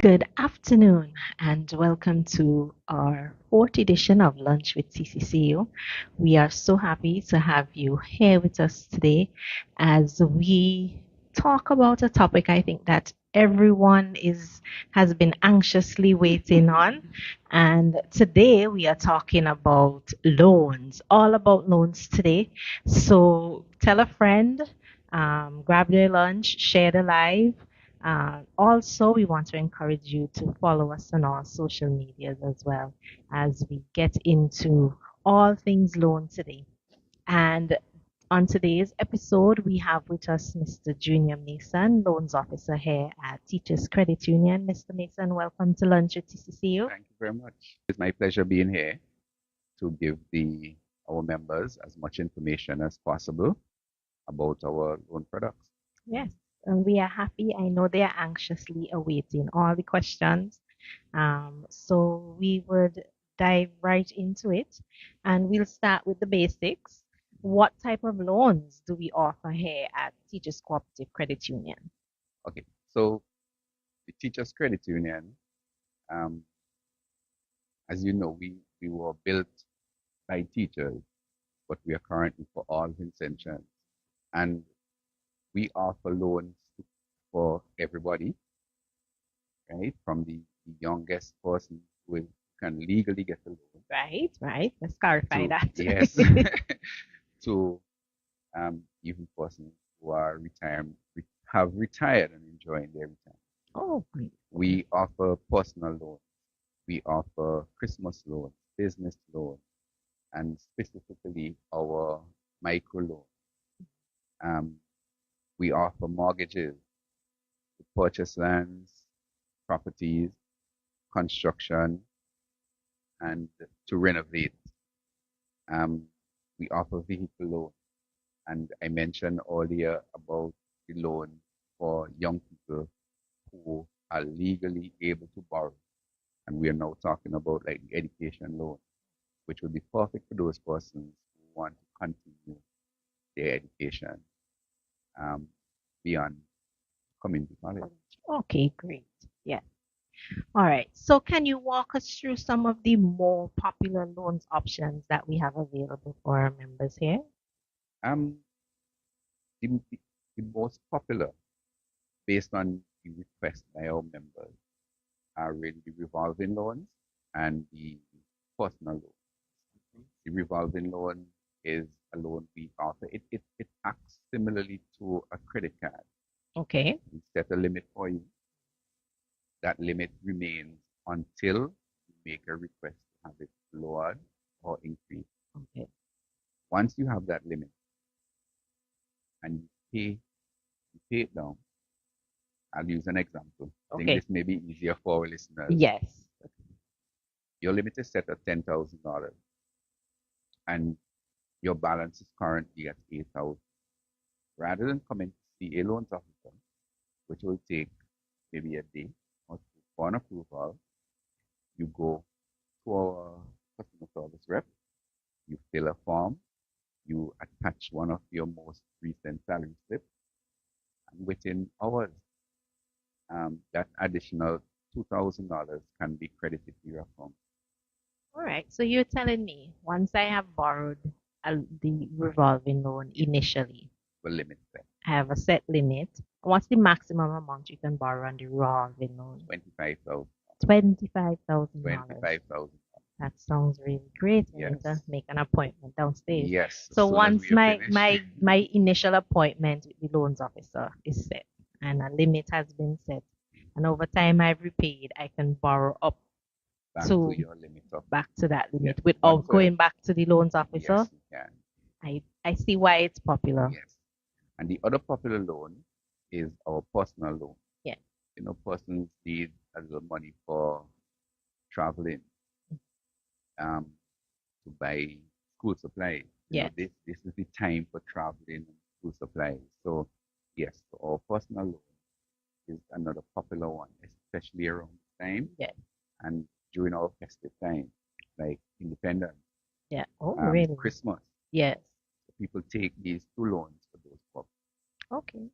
Good afternoon and welcome to our fourth edition of Lunch with TCCU. We are so happy to have you here with us today as we talk about a topic I think that everyone has been anxiously waiting on. And today we are talking about loans, all about loans today. So tell a friend, grab their lunch, share the live. Also, we want to encourage you to follow us on our social medias as well as we get into all things loan today. And on today's episode, we have with us Mr. Junior Mason, Loans Officer here at Teachers Credit Union. Mr. Mason, welcome to Lunch with TCCU. Thank you very much. It's my pleasure being here to give our members as much information as possible about our loan products. Yes, and we are happy. I know they are anxiously awaiting all the questions. So we would dive right into it, and we'll start with the basics. What type of loans do we offer here at Teachers Cooperative Credit Union? Okay, so the Teachers Credit Union, um, as you know, we were built by teachers, but we are currently for all intentions. And we offer loans for everybody, right? From the youngest person who can legally get a loan. Right. Let's clarify that. Yes. To even persons who are have retired and enjoying their retirement. Oh, great. We offer personal loans. We offer Christmas loans, business loans, and specifically our micro loan. We offer mortgages to purchase lands, properties, construction, and to renovate. We offer vehicle loans. And I mentioned earlier about the loan for young people who are legally able to borrow. And we are now talking about like the education loan, which would be perfect for those persons who want to continue their education beyond community college. Okay, great. Yeah. All right. So can you walk us through some of the more popular loans options that we have available for our members here? Um, the, the most popular, based on the request by our members, are really the revolving loans and the personal loan. The revolving loan is a loan we offer. It acts similarly to a credit card. Okay. We set a limit for you. That limit remains until you make a request to have it lowered or increased. Okay. Once you have that limit and you pay it down, I'll use an example. I think this may be easier for our listeners. Yes. Your limit is set at $10,000 and your balance is currently at $8,000. Rather than coming to see a loans officer, which will take maybe a day or two for an approval, you go to our customer service rep, you fill a form, you attach one of your most recent salary slips, and within hours, that additional $2,000 can be credited to your account. All right. So you're telling me once I have borrowed the revolving loan initially, The limit set I have a set limit. What's the maximum amount you can borrow on the revolving loan? $25,000. $25,000. $25,000. That sounds really great. I need to Yes. make an appointment downstairs. Yes. So as soon as once we are my finished. initial appointment with the loans officer is set and a limit has been set, and over time I've repaid, I can borrow up back to to your limit of back to that limit Yes. without Once going back to the loans officer. yes, you can. I see why it's popular. Yes. And the other popular loan is our personal loan. Yeah. You know, persons need a little money for traveling, to buy school supplies. You know, Yes. this is the time for traveling and school supplies. So yes, our personal loan is another popular one, especially around this time Yes. and during our festive time, like Independence, Yeah. Oh, really? Christmas. Yes. People take these two loans for those purposes. Okay.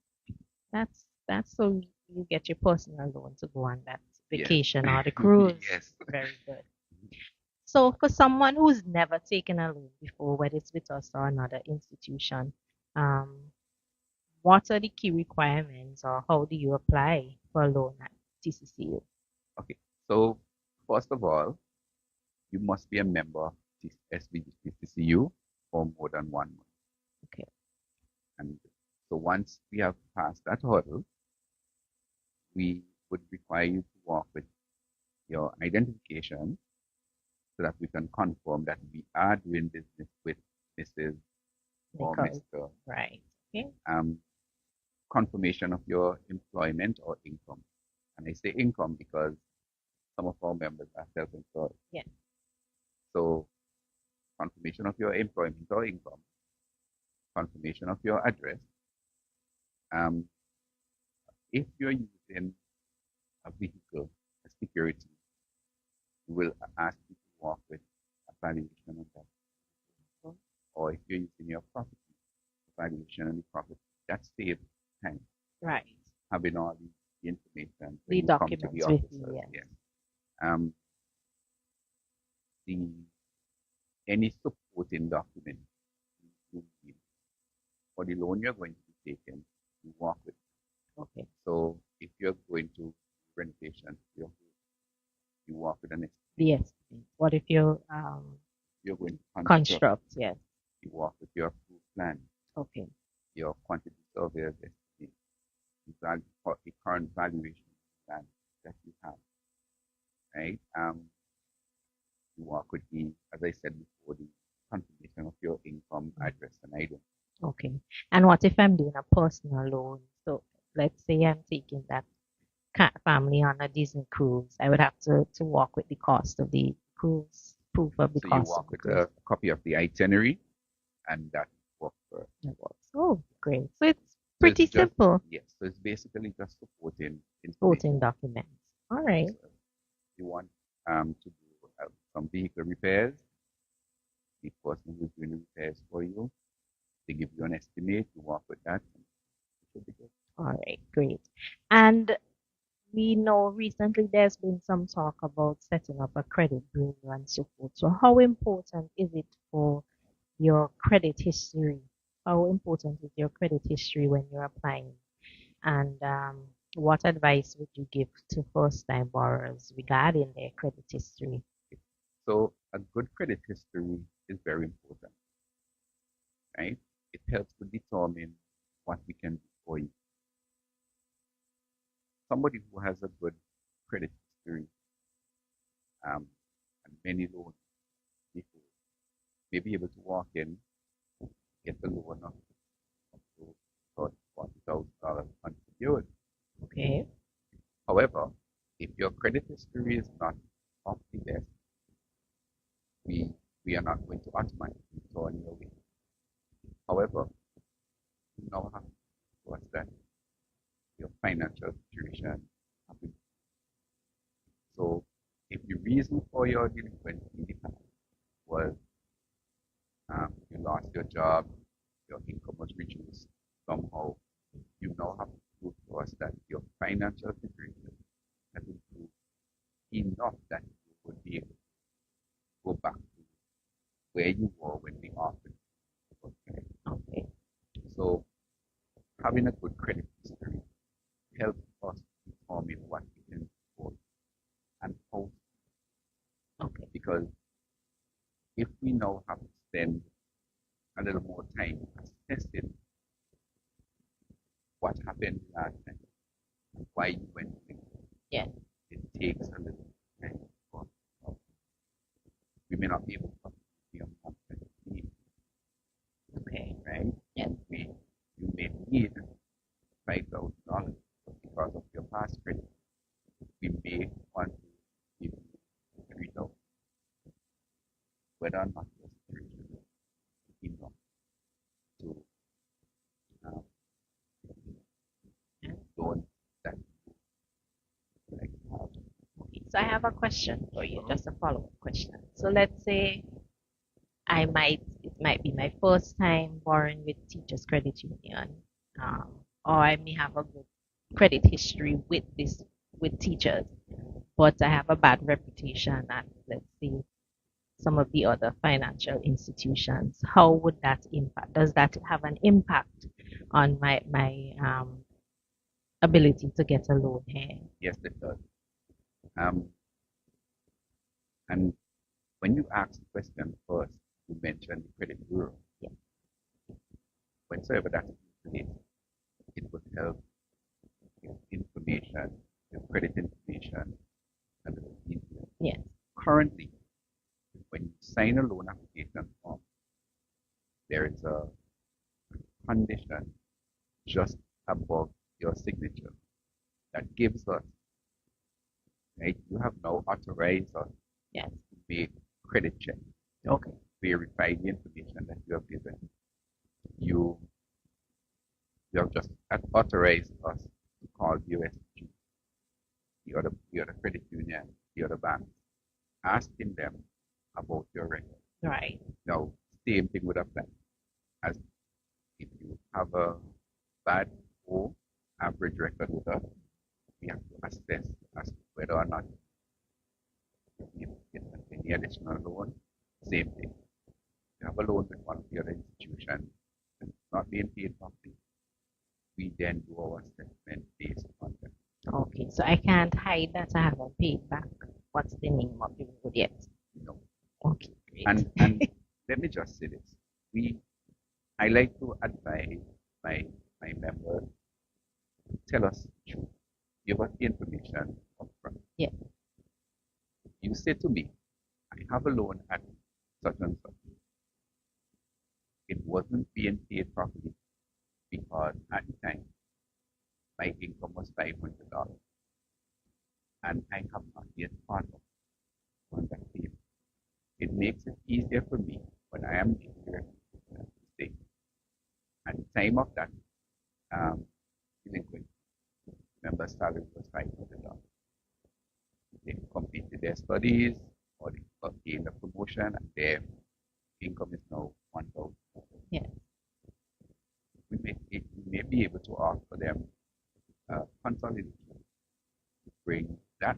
That's so you get your personal loan to go on that Yes. vacation or the cruise. Yes. Very good. So for someone who's never taken a loan before, whether it's with us or another institution, um, what are the key requirements or how do you apply for a loan at TCCU? Okay. So first of all, you must be a member of SVGTCCU for more than 1 month. Okay. And so once we have passed that hurdle, we would require you to walk with your identification so that we can confirm that we are doing business with Mrs. or Because, Mr. right. Okay. Um, confirmation of your employment or income. And I say income because some of our members are self-employed. Yeah. So confirmation of your employment or income, confirmation of your address. Um, if you're using a vehicle, a security, we will ask you to walk with a valuation on that. Or if you're using your property, valuation on the property, that saves time. Right. Having all the information when The you come to the documents with office. you, yes. Yes. Um, the any supporting document you need for the loan you're going to be taking, you walk with. Okay. So if you're going to renovation, you walk with an estimate. Yes. What if you You're going to construct? Yes. you walk with your approved plan, Okay. your quantity surveyor's estimate, the current valuation plan that you have, right? You walk with the, as I said before, the confirmation of your income, address, and identity. Okay. And what if I'm doing a personal loan? So let's say I'm taking that family on a Disney cruise. I would have to walk with the cost of the cruise, proof of the So you cost of walk the with cruise. a copy of the itinerary, and that works for. That works. Oh, great. So it's So pretty it's just, simple. yes. So it's basically just supporting Voting information. documents. All right. So you want to do some vehicle repairs, the person who's doing the repairs for you, they give you an estimate, you work with that, and it should be good. All right. Great. And we know recently there's been some talk about setting up a credit bureau and so forth. So how important is it for your credit history? How important is your credit history when you're applying? And what advice would you give to first-time borrowers regarding their credit history? So a good credit history is very important, right? It helps to determine what we can do for you. Somebody who has a good credit history and many loans before may be able to walk in, get the loan of up to $40,000 unsecured. Okay. However, if your credit history is not of the best, we are not going to automatically turn you away. However, you now have to understand your financial situation. So if the reason for your delinquency in the past was you lost your job, your income was reduced somehow, you now have to prove to us that your financial situation has improved enough that you would be able to go back to where you were when we offered. Okay. So having a good credit history helps us determine what we can afford and how. Okay. Because if we now have to spend a little more time assessing what happened last time and why you went through Yeah. it takes a little time for us. We may not be able to be a month that we need, Okay. right? Yeah. You may need $5,000, but because of your past credit, we may want to give you 3,000, whether or not your situation is enough to um, loan that you like to have. Okay. So I have a question for you, just a follow-up question. So let's say it might be my first time borrowing with Teachers Credit Union, or I may have a good credit history with this with teachers, but I have a bad reputation at, let's say, some of the other financial institutions. How would that impact? Does that have an impact on my ability to get a loan here? Yes, it does. Um, and when you ask the question first, you mentioned the credit bureau. Yeah. Whensoever that is in place, it would help with information, with credit information, and the easier. Yes. Currently, when you sign a loan application form, there is a condition just above your signature that gives us, right? You have now authorized us Yes. to make credit check. Okay. Verify the information that you have given. You have just authorized us to call USG, the other credit union, the other bank, asking them about your record. Right. Now, same thing would apply as if you have a bad or average record with us, we have to assess as to whether or not you get any additional loan. Same thing. You have a loan with one of the other institutions and it's not being paid properly. We then do our assessment based on that. Okay. So I can't hide that I haven't paid back. What's the name of the road yet? No. Okay. Great. And let me just say this. I like to advise my members to tell us the truth. Give us the information upfront. Yeah. You say to me, I have a loan at such and such. It wasn't being paid properly because at the time my income was $500 and I have not yet part of on that payment. It makes it easier for me when I am here to stay. At the time of that delinquent, member's salary was $500. They completed their studies or they gained a promotion and their income is now 1,000. Yeah. We may be able to offer them consolidation to bring that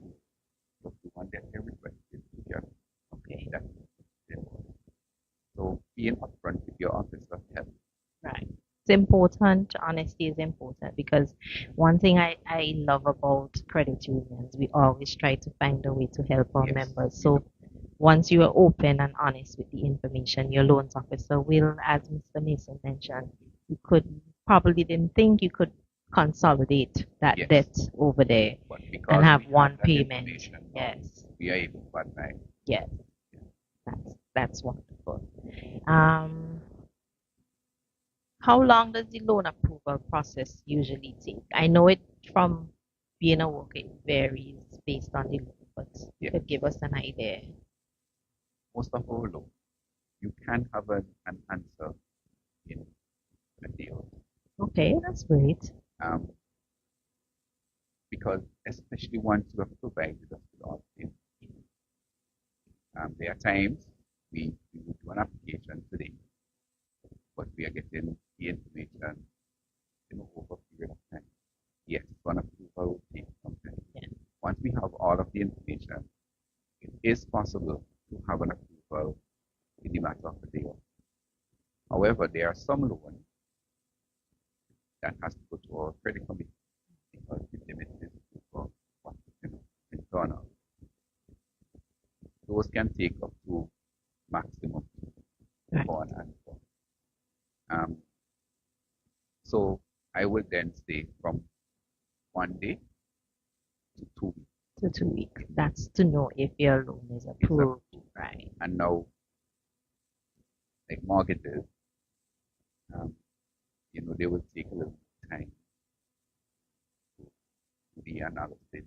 to one that they requested together. Okay. That's important. So being upfront with your officer helps. Right. It's important. Honesty is important because one thing I love about credit unions, we always try to find a way to help our Yes. members. So once you are open and honest with the information, your loans officer will, as Mr. Mason mentioned, you could probably didn't think you could consolidate that Yes. debt over there But and because have we one have that payment. information now, Yes. we are able to advise. Yes. That's wonderful. Um, how long does the loan approval process usually take? I know it from being a worker, it varies based on the loan, but you Yeah. could give us an idea. Most of our loans, you can have an answer in a day or two. Okay, that's great. Because especially once you have provided us with all the information. There are times we would do an application today, but we are getting the information over a period of time. Yes, one approval will take some time. Yeah. Once we have all of the information, it is possible to have an approval in the matter of a day or two. However, there are some loans that has to go to our credit committee because the limit is for what internal. Those can take up to maximum Right. for an answer. So I would then say from 1 day to 2 weeks. To 2 weeks. That's to know if your loan is approved. Right. And now, like mortgages, they will take a little time to do the analysis.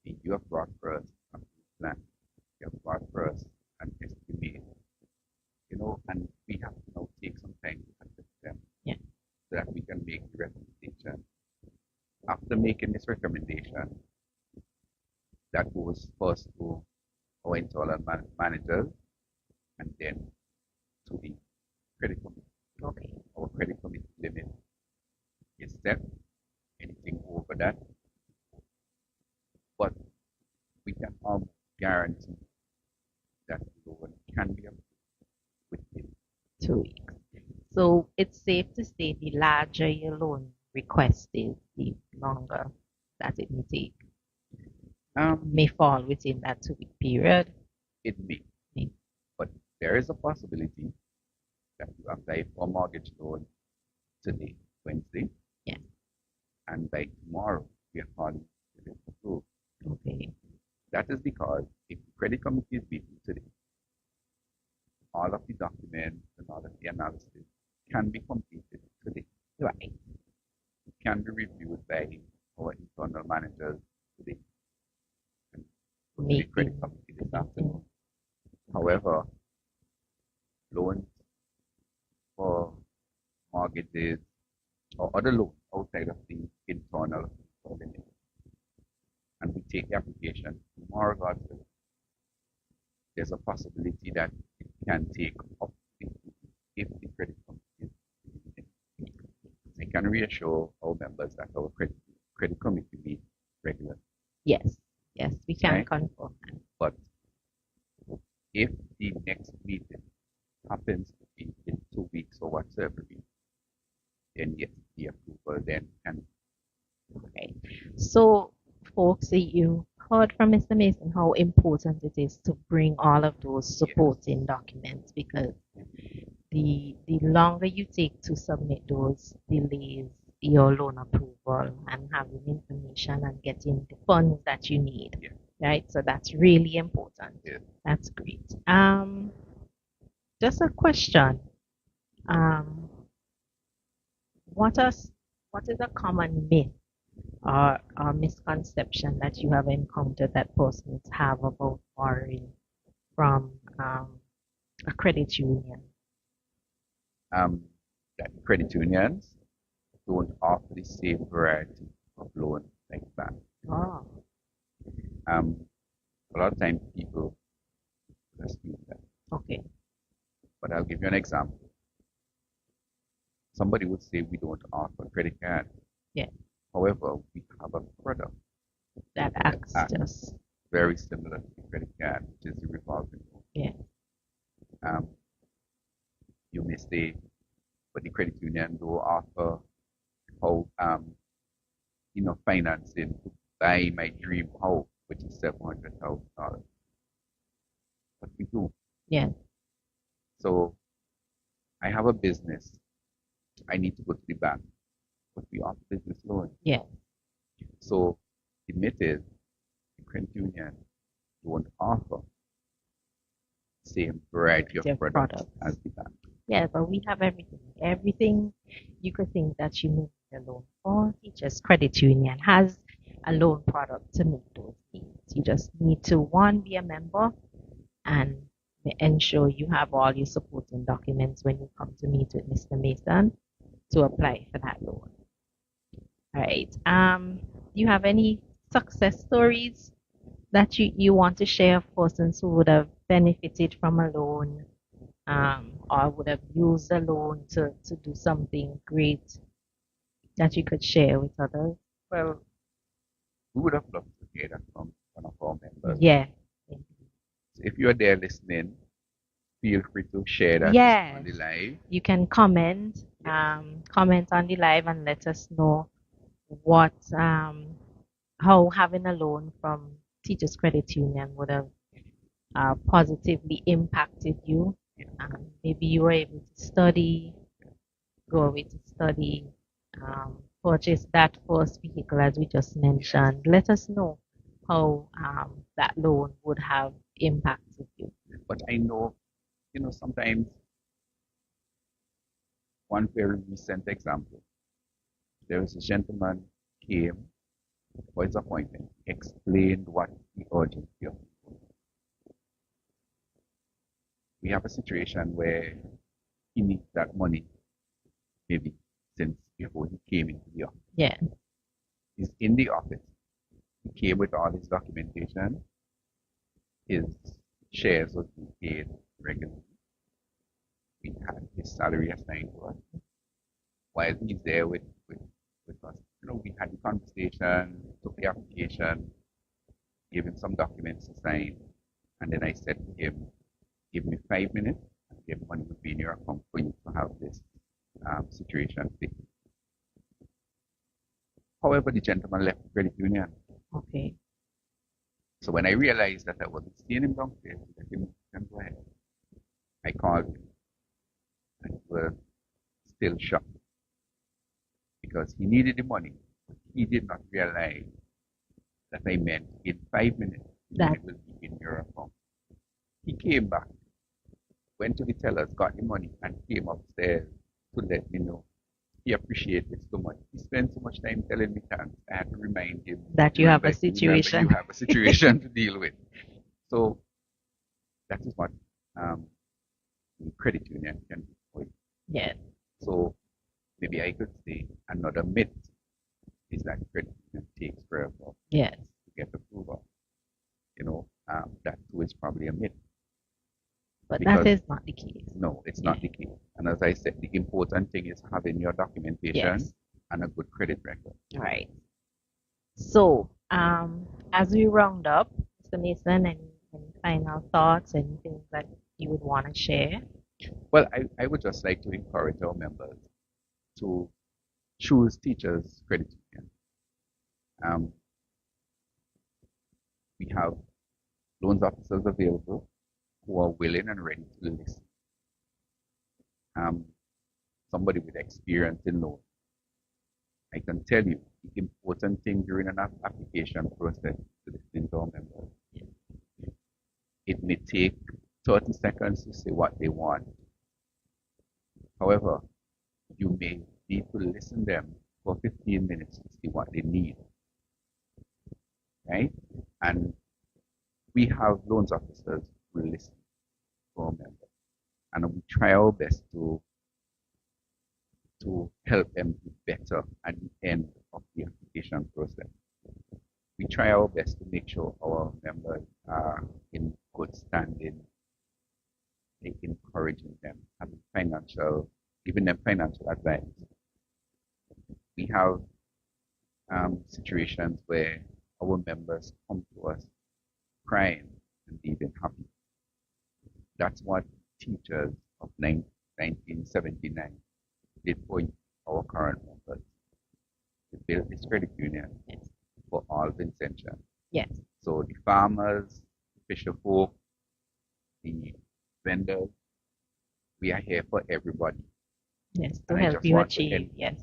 You have brought first a plan. You have brought first an estimate. And we have to now take some time to assess them. Yeah. So that we can make the recommendation. After making this recommendation, that goes first to our internal managers and then to the credit committee. Okay. Our credit committee limit is set. Anything over that, but we can almost guarantee that the loan can be approved within 2 weeks. So it's safe to say the larger your loan request is, the longer that it may take. May fall within that 2 week period. it may, May- but there is a possibility that you apply for a mortgage loan today, Wednesday, Yeah. and by tomorrow we are calling it approved. Okay. That is because if the credit committee is meeting today, all of the documents and all of the analysis can be completed today. Right. It can be reviewed by our internal managers today and go to the credit committee this afternoon. However, loans for mortgages or other loans outside of the internal limit, and we take the application tomorrow, God willing, there's a possibility that it can take up to 50 if the credit committee is meeting. I can reassure our members that our credit committee meets regularly. Yes. Yes, we can Right. confirm that. But if the next meeting happens to be in 2 weeks or whatsoever, then yes, the approval then can. Okay. So, folks, you heard from Mr. Mason how important it is to bring all of those supporting documents, because the longer you take to submit those, delays your loan approval and having information and getting the funds that you need. Yeah. Right? So that's really important. Yeah. That's great. Just a question. What is a common myth or misconception that you have encountered that persons have about borrowing from a credit union? That credit unions don't offer the same variety of loans like banks. Oh, A lot of times people assume that. okay. But I'll give you an example. Somebody would say we don't offer credit card. Yeah. However, we have a product That acts just very similar to the credit card, which is the revolving loan. Yeah. You may say, but the credit union do offer how financing to buy my dream house, which is $700,000. But we do. Yeah. So I have a business. I need to go to the bank, but we offer business loan. Yeah. So the myth is the credit union won't offer the same variety of Their products products. as the bank. Yeah, but we have everything. Everything you could think that you need a loan for. Teachers Credit Union has a loan product to meet those needs. You just need to, one, be a member and ensure you have all your supporting documents when you come to meet with Mr. Mason to apply for that loan. All right. Do you have any success stories that you want to share of persons who would have benefited from a loan, or would have used a loan to do something great that you could share with others? Well, we would have loved to hear that from one of our members. Yeah. So if you're there listening, feel free to share that Yes. on the live. You can comment, Yes. comment on the live and let us know what how having a loan from Teachers Credit Union would have positively impacted you. Maybe you were able to study, go away to study, purchase that first vehicle as we just mentioned. Let us know how that loan would have impacted you. But I know, sometimes one very recent example, there was a gentleman came for his appointment, explained what the urgency of it was. We have a situation where he needs that money, maybe since before he came into the office. Yeah. He's in the office. He came with all his documentation. His shares was being paid regularly. We had his salary assigned to us. While he's there with us, we had the conversation, took the application, gave him some documents to sign, and then I said to him, give me 5 minutes, and the money will be in your account for you to have this situation fixed. However, the gentleman left the credit union. Okay. So when I realized that I wasn't seeing him downstairs, I said, "You can go ahead." I called him, and he was still shocked because he needed the money, but he did not realize that I meant in 5 minutes the money will be in your account. He came back, went to the tellers, got the money, and came upstairs to let me know. He appreciated it so much. He spent so much time telling me thanks. I had to remind him that you have a situation. Remember, you have a situation to deal with. So that is what the credit union can do for you. Yes. So maybe I could say another myth is that credit union takes forever Yes. to get approval. That too is probably a myth. But that is not the case. No, it's not the case. And as I said, the important thing is having your documentation and a good credit record. Right. So, as we round up, Mr. Mason, any final thoughts, anything that you would want to share? Well, I would just like to encourage our members to choose Teachers Credit Union. We have loans officers available who are willing and ready to listen. Somebody with experience in loan. I can tell you the important thing during an application process to listen to our members. It may take 30 seconds to say what they want. However, you may need to listen to them for 15 minutes to see what they need. Right? And we have loans officers who listen to our members. And we try our best to help them do better at the end of the application process. We try our best to make sure our members are in good standing, encouraging them, giving them financial advice. We have situations where our members come to us crying and leaving happy. That's what teachers of 1979 did for our current members. They built this credit union for all Vincentians. Yes. So the farmers, the fisher folk, the vendors, we are here for everybody. Yes, to help you achieve. Yes.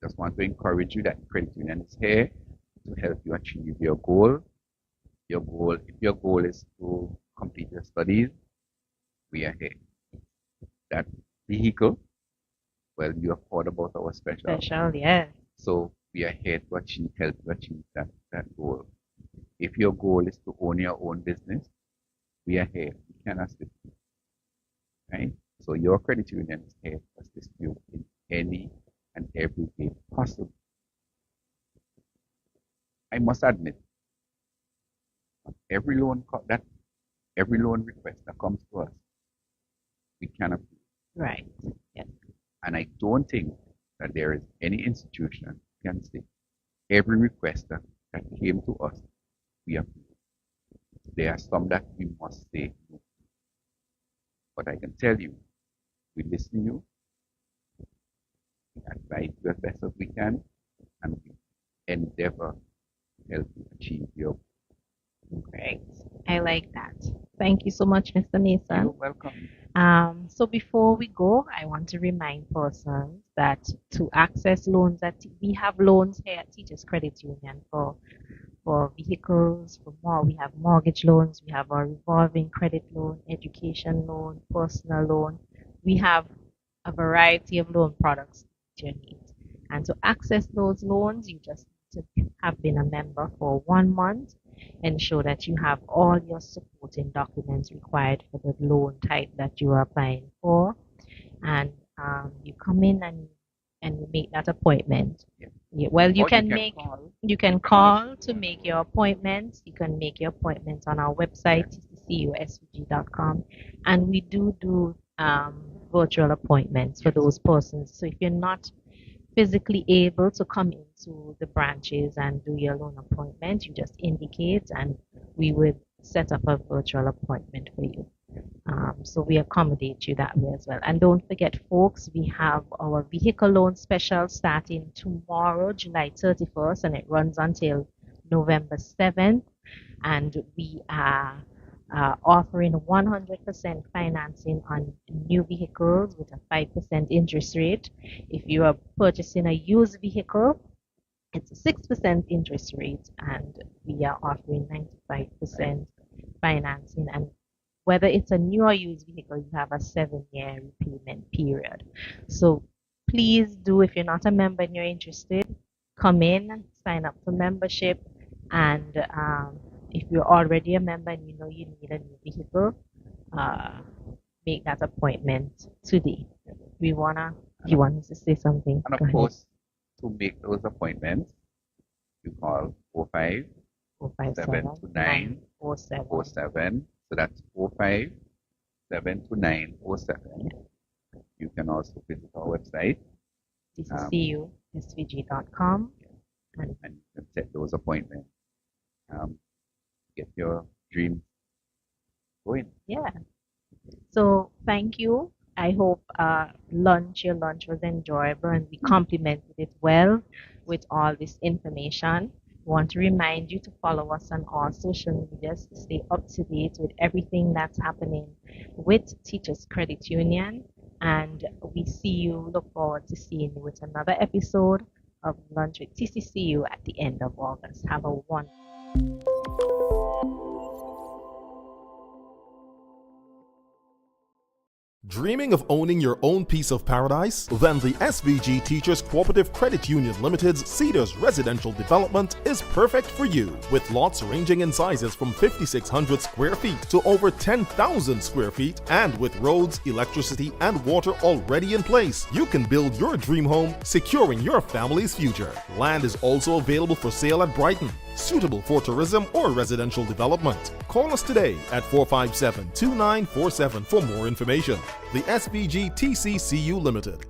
Just want to encourage you that the credit union is here to help you achieve your goal. If your goal is to complete your studies, we are here. That vehicle, well, you have heard about our special. Yes. So we are here to help you achieve that goal. If your goal is to own your own business, we are here. We can assist you. Right? So your credit union is here to assist you in any and every way possible. I must admit, every loan request that comes to us, we can approve. Right. Yes. And I don't think that there is any institution can say every request that came to us, we approve. There are some that we must say no. But I can tell you, we listen to you, we advise you as best as we can, and we endeavor to help you achieve your goal. Great. I like that. Thank you so much, Mr. Mason. You're welcome. So before we go, I want to remind persons that to access loans we have loans here at Teachers Credit Union for vehicles, for more. We have mortgage loans, we have our revolving credit loan, education loan, personal loan. We have a variety of loan products that you need. And to access those loans, you just need to have been a member for 1 month. Ensure that you have all your supporting documents required for the loan type that you are applying for, and you come in and you make that appointment. Well, you can call to make your appointments. You can make your appointments on our website, TCCU and we do virtual appointments for those persons. So if you're not physically able to come into the branches and do your loan appointment, you just indicate and we would set up a virtual appointment for you. So we accommodate you that way as well. And don't forget, folks, we have our vehicle loan special starting tomorrow, July 31st, and it runs until November 7th. And we are offering 100% financing on new vehicles with a 5% interest rate. If you are purchasing a used vehicle, it's a 6% interest rate, and we are offering 95% financing. And whether it's a new or used vehicle, you have a 7-year repayment period. So please do, if you're not a member and you're interested, come in, sign up for membership, and if you're already a member and you know you need a new vehicle, uh, make that appointment today. You want to say something? And Go of ahead. course, to make those appointments, you call 45 729 07. So that's 45 729 07. You can also visit our website, TCCU, SVG.com. and you can set those appointments. Get your dream going. Yeah. So thank you. I hope your lunch was enjoyable and we complimented it well with all this information. Want to remind you to follow us on all social medias to stay up to date with everything that's happening with Teachers Credit Union. And look forward to seeing you with another episode of Lunch with TCCU at the end of August. Have a wonderful Dreaming of owning your own piece of paradise? Then the SVG Teachers Co-Operative Credit Union Limited's Cedars Residential Development is perfect for you. With lots ranging in sizes from 5,600 square feet to over 10,000 square feet, and with roads, electricity, and water already in place, you can build your dream home, securing your family's future. Land is also available for sale at Brighton, suitable for tourism or residential development. Call us today at 457-2947 for more information. The SVGTCCU Ltd.